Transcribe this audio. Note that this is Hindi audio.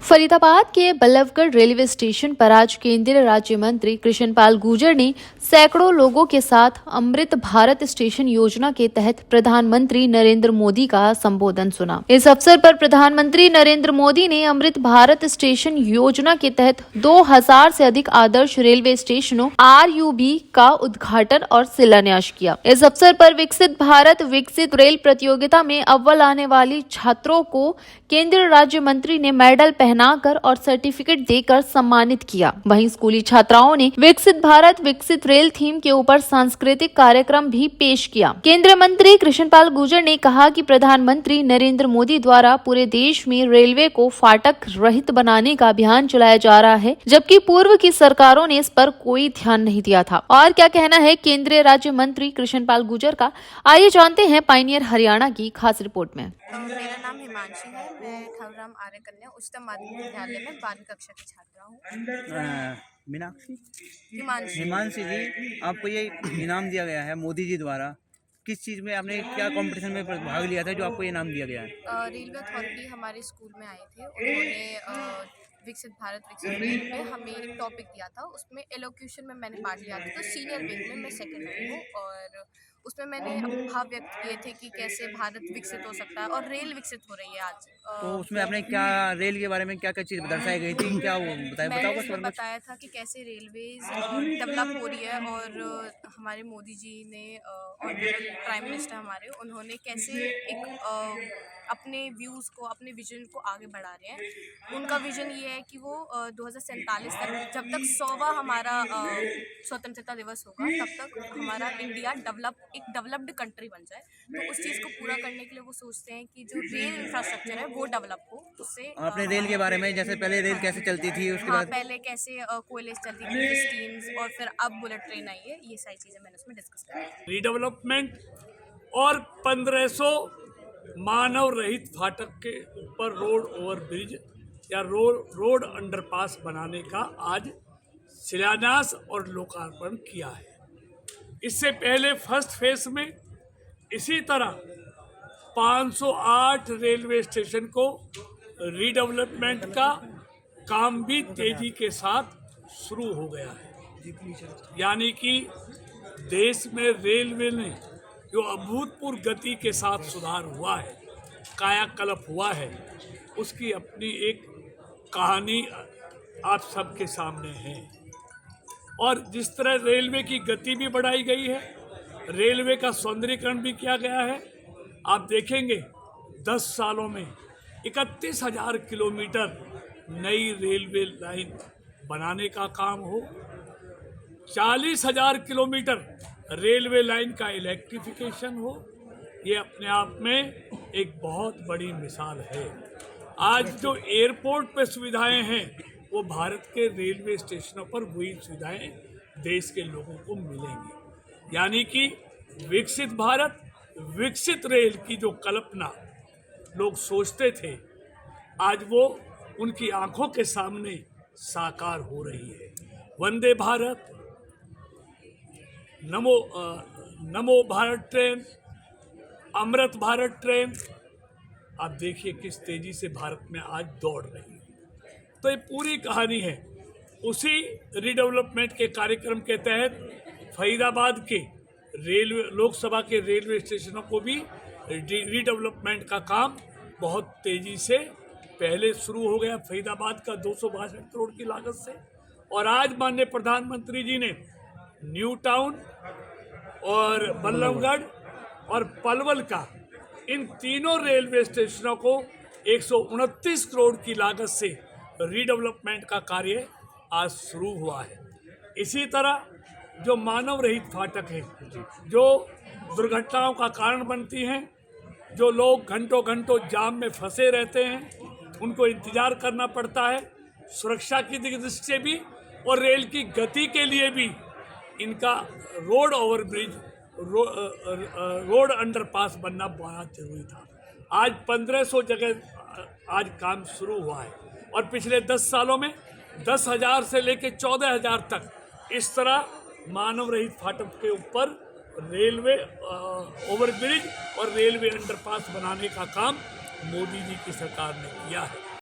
फरीदाबाद के बल्लभगढ़ रेलवे स्टेशन पर आज केंद्रीय राज्य मंत्री कृष्णपाल गुर्जर ने सैकड़ों लोगों के साथ अमृत भारत स्टेशन योजना के तहत प्रधानमंत्री नरेंद्र मोदी का संबोधन सुना। इस अवसर पर प्रधानमंत्री नरेंद्र मोदी ने अमृत भारत स्टेशन योजना के तहत 2000 से अधिक आदर्श रेलवे स्टेशनों RUB का उद्घाटन और शिलान्यास किया। इस अवसर पर विकसित भारत विकसित रेल प्रतियोगिता में अव्वल आने वाली छात्रों को केंद्रीय राज्य मंत्री ने मेडल पहनाकर और सर्टिफिकेट देकर सम्मानित किया। वहीं स्कूली छात्राओं ने विकसित भारत विकसित रेल थीम के ऊपर सांस्कृतिक कार्यक्रम भी पेश किया। केंद्रीय मंत्री कृष्णपाल गुर्जर ने कहा कि प्रधानमंत्री नरेंद्र मोदी द्वारा पूरे देश में रेलवे को फाटक रहित बनाने का अभियान चलाया जा रहा है, जबकि पूर्व की सरकारों ने इस पर कोई ध्यान नहीं दिया था। और क्या कहना है केंद्रीय राज्य मंत्री कृष्णपाल गुर्जर का, आइए जानते हैं पायनियर हरियाणा की खास रिपोर्ट में। मेरा नाम हिमांशी है। मैं खवराम आर्य कन्या उच्चतम माध्यमिक विद्यालय में 12वीं कक्षा की छात्रा हूँ। हिमांशी जी, आपको ये इनाम दिया गया है मोदी जी द्वारा। किस चीज़ में आपने क्या कंपटीशन में भाग लिया था जो आपको ये इनाम दिया गया है? रेलवे अथॉरिटी हमारे स्कूल में आए थे। उन्होंने विकसित भारत विकसित रेल पे हमें एक टॉपिक दिया था। उसमें एलोक्यूशन में मैंने पार्ट लिया था। तो सीनियर विंग में मैं सेकंड रही हूँ और उसमें मैंने अपने भाव व्यक्त किए थे कि कैसे भारत विकसित हो सकता है और रेल विकसित हो रही है आज। तो उसमें आपने क्या रेल के बारे में क्या क्या चीज़ दर्शाई गई थी, क्या वो मैंने बताया था कि कैसे रेलवेज डेवलप हो रही है और हमारे मोदी जी ने ऑनरेबल प्राइम मिनिस्टर हमारे, उन्होंने कैसे एक अपने व्यूज़ को, अपने विजन को आगे बढ़ा रहे हैं। उनका विजन ये है कि वो 2047 तक, जब तक 100वां हमारा स्वतंत्रता दिवस होगा, तब तक हमारा इंडिया एक डेवलप्ड कंट्री बन जाए। तो उस चीज़ को पूरा करने के लिए वो सोचते हैं कि जो रेल इंफ्रास्ट्रक्चर है वो डेवलप हो। उससे आपने रेल के बारे में, जैसे पहले रेल कैसे चलती थी, उसके बाद पहले कैसे कोयले से चलती थी स्टीम्स, और फिर अब बुलेट ट्रेन आई है, ये सारी चीज़ें मैंने उसमें डिस्कस करी। रीडेवलपमेंट और 1500 मानव रहित फाटक के ऊपर रोड ओवर ब्रिज या रोड अंडरपास बनाने का आज शिलान्यास और लोकार्पण किया है। इससे पहले फर्स्ट फेज में इसी तरह 508 रेलवे स्टेशन को रीडेवलपमेंट का काम भी तेजी के साथ शुरू हो गया है। यानी कि देश में रेलवे ने जो अभूतपूर्व गति के साथ सुधार हुआ है, कायाकल्प हुआ है, उसकी अपनी एक कहानी आप सबके सामने है। और जिस तरह रेलवे की गति भी बढ़ाई गई है, रेलवे का सौंदर्यीकरण भी किया गया है। आप देखेंगे 10 सालों में 31,000 किलोमीटर नई रेलवे लाइन बनाने का काम हो, 40,000 किलोमीटर रेलवे लाइन का इलेक्ट्रिफिकेशन हो, ये अपने आप में एक बहुत बड़ी मिसाल है। आज जो एयरपोर्ट पे सुविधाएं हैं, वो भारत के रेलवे स्टेशनों पर वही सुविधाएं देश के लोगों को मिलेंगी। यानी कि विकसित भारत विकसित रेल की जो कल्पना लोग सोचते थे, आज वो उनकी आंखों के सामने साकार हो रही है। वंदे भारत, नमो भारत ट्रेन, अमृत भारत ट्रेन, आप देखिए किस तेजी से भारत में आज दौड़ रही है। तो ये पूरी कहानी है। उसी रीडेवलपमेंट के कार्यक्रम के तहत फरीदाबाद के रेलवे लोकसभा के रेलवे स्टेशनों को भी रीडेवलपमेंट का काम बहुत तेजी से पहले शुरू हो गया। फरीदाबाद का 262 करोड़ की लागत से, और आज माननीय प्रधानमंत्री जी ने न्यू टाउन और बल्लभगढ़ और पलवल का, इन तीनों रेलवे स्टेशनों को 129 करोड़ की लागत से रीडेवलपमेंट का कार्य आज शुरू हुआ है। इसी तरह जो मानव रहित फाटक हैं, जो दुर्घटनाओं का कारण बनती हैं, जो लोग घंटों घंटों जाम में फंसे रहते हैं, उनको इंतज़ार करना पड़ता है, सुरक्षा की दृष्टि से भी और रेल की गति के लिए भी इनका road over bridge, road underpass बनना बहुत जरूरी था। आज 1500 जगह आज काम शुरू हुआ है और पिछले 10 सालों में 10,000 से लेकर 14,000 तक इस तरह मानव रहित फाटक के ऊपर रेलवे ओवरब्रिज और रेलवे अंडरपास बनाने का काम मोदी जी की सरकार ने किया है।